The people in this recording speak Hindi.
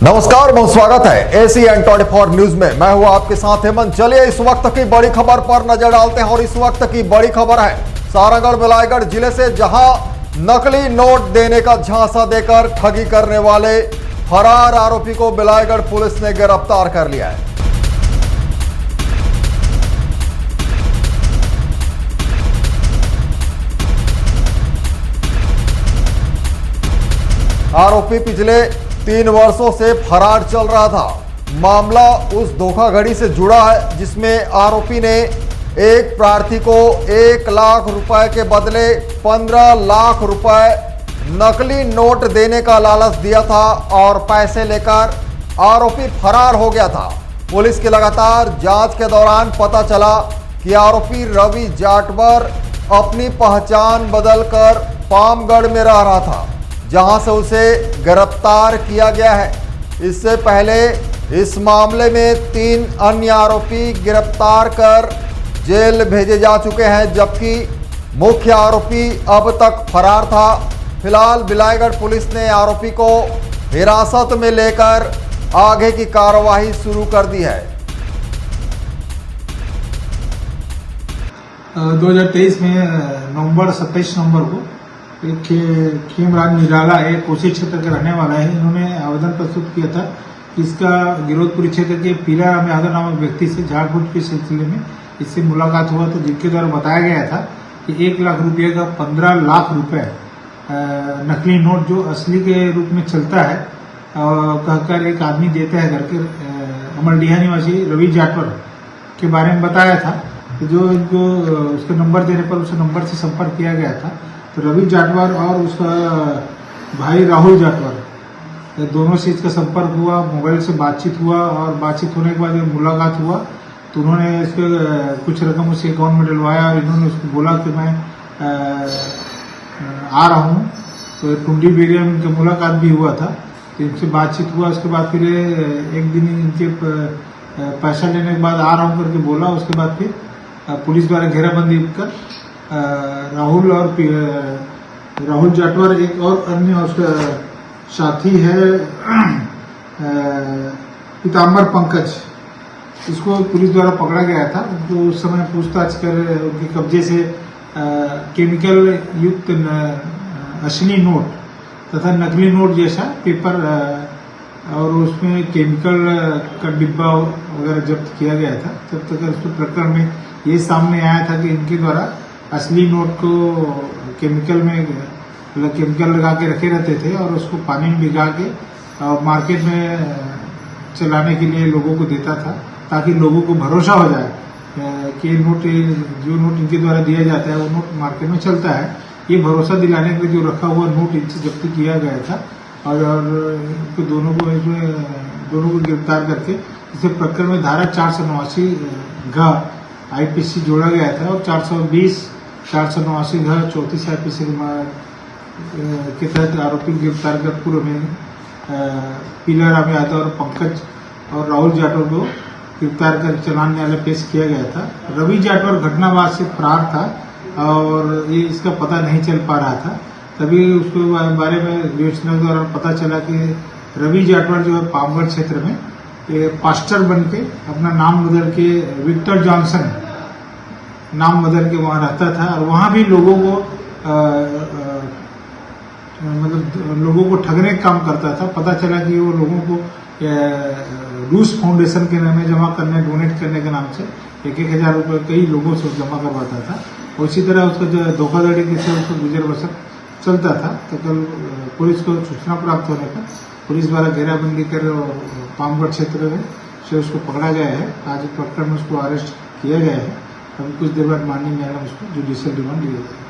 नमस्कार, बहुत स्वागत है ACN 24 न्यूज में। मैं हूं आपके साथ हेमंत। चलिए इस वक्त की बड़ी खबर पर नजर डालते हैं और इस वक्त की बड़ी खबर है सारंगढ़ बिलाईगढ़ जिले से, जहां नकली नोट देने का झांसा देकर ठगी करने वाले फरार आरोपी को बिलाईगढ़ पुलिस ने गिरफ्तार कर लिया है। आरोपी पिछले 3 वर्षों से फरार चल रहा था। मामला उस धोखाधड़ी से जुड़ा है जिसमें आरोपी ने एक प्रार्थी को 1 लाख रुपए के बदले 15 लाख रुपए नकली नोट देने का लालच दिया था और पैसे लेकर आरोपी फरार हो गया था। पुलिस की लगातार जांच के दौरान पता चला कि आरोपी रवि जाटवर अपनी पहचान बदलकर पामगढ़ में रह रहा था, जहां से उसे गिरफ्तार किया गया है। इससे पहले इस मामले में 3 अन्य आरोपी गिरफ्तार कर जेल भेजे जा चुके हैं, जबकि मुख्य आरोपी अब तक फरार था। फिलहाल बिलाईगढ़ पुलिस ने आरोपी को हिरासत में लेकर आगे की कार्रवाई शुरू कर दी है। 2023 में नवंबर 27 नवंबर को एक खेमराज निराला एक कोसी क्षेत्र के रहने वाला है। इन्होंने आवेदन प्रस्तुत किया था कि इसका गिरोधपुरी क्षेत्र के पीलाराम यादव नामक व्यक्ति से झाड़फूट के सिलसिले में इससे मुलाकात हुआ था, जिनके द्वारा बताया गया था कि 1 लाख रुपये का 15 लाख रुपए नकली नोट जो असली के रूप में चलता है कहकर एक आदमी देता है करके अमरडीहा निवासी रवि जाटवर के बारे में बताया था। तो जो इनको उसके नंबर देने पर उस नंबर से संपर्क किया गया था। तो रवि जाटवर और उसका भाई राहुल जाटवर दोनों से इसका संपर्क हुआ, मोबाइल से बातचीत हुआ और बातचीत होने के बाद जब मुलाकात हुआ तो उन्होंने इसके कुछ रकम उसके अकाउंट में डलवाया और इन्होंने उसको बोला कि मैं आ रहा हूँ। तो टुंडी बेरिया में इनकी मुलाकात भी हुआ था। तो इनसे बातचीत हुआ, उसके बाद फिर एक दिन इनके पैसा लेने के बाद आ रहा हूँ करके बोला। उसके बाद फिर पुलिस द्वारा घेराबंदी कर राहुल जाटवर एक और अन्य उसका साथी है पीताम्बर पंकज, इसको पुलिस द्वारा पकड़ा गया था। तो उस समय पूछताछ कर उनके कब्जे से केमिकल युक्त असली नोट तथा नकली नोट जैसा पेपर और उसमें केमिकल का डिब्बा वगैरह जब्त किया गया था। तब तक उस प्रकरण में ये सामने आया था कि इनके द्वारा असली नोट को केमिकल लगा के रखे रहते थे और उसको पानी में भिगा के मार्केट में चलाने के लिए लोगों को देता था, ताकि लोगों को भरोसा हो जाए कि जो नोट इनके द्वारा दिया जाता है वो नोट मार्केट में चलता है। ये भरोसा दिलाने के लिए जो रखा हुआ नोट इनसे जब्त किया गया था और दोनों को गिरफ्तार करके इसे प्रकरण में धारा 489 घ IPC जोड़ा गया था और 420 489 घ 34 IPC के तहत आरोपी गिरफ्तार कर पूर्व में पीलाराम यादव और पंकज और राहुल जाटवर को गिरफ्तार कर चालान न्यायालय पेश किया गया था। रवि जाटवर घटनावाद से फरार था और ये इसका पता नहीं चल पा रहा था। तभी उसके बारे में विवेचना के दौरान पता चला कि रवि जाटवर जो है पामगढ़ क्षेत्र में पास्टर बन के अपना नाम बदल के विक्टर जॉनसन नाम बदल के वहां रहता था और वहां भी लोगों को लोगों को ठगने का काम करता था। पता चला कि वो लोगों को रूस फाउंडेशन के नाम में जमा करने, डोनेट करने के नाम से 1,000 रुपये कई लोगों से जमा करवाता था। उसी तरह उसका जो धोखाधड़ी के से उसको गुजर बसर चलता था। तो कल पुलिस को सूचना प्राप्त होने पर पुलिस द्वारा घेराबंदी कर पामगढ़ क्षेत्र में से उसको पकड़ा गया है। आज प्रकरण में उसको अरेस्ट किया गया है। अभी कुछ देर बाद माननीय न्यायालय में उसको जुडिशियल रिमांड दिया जाएगा।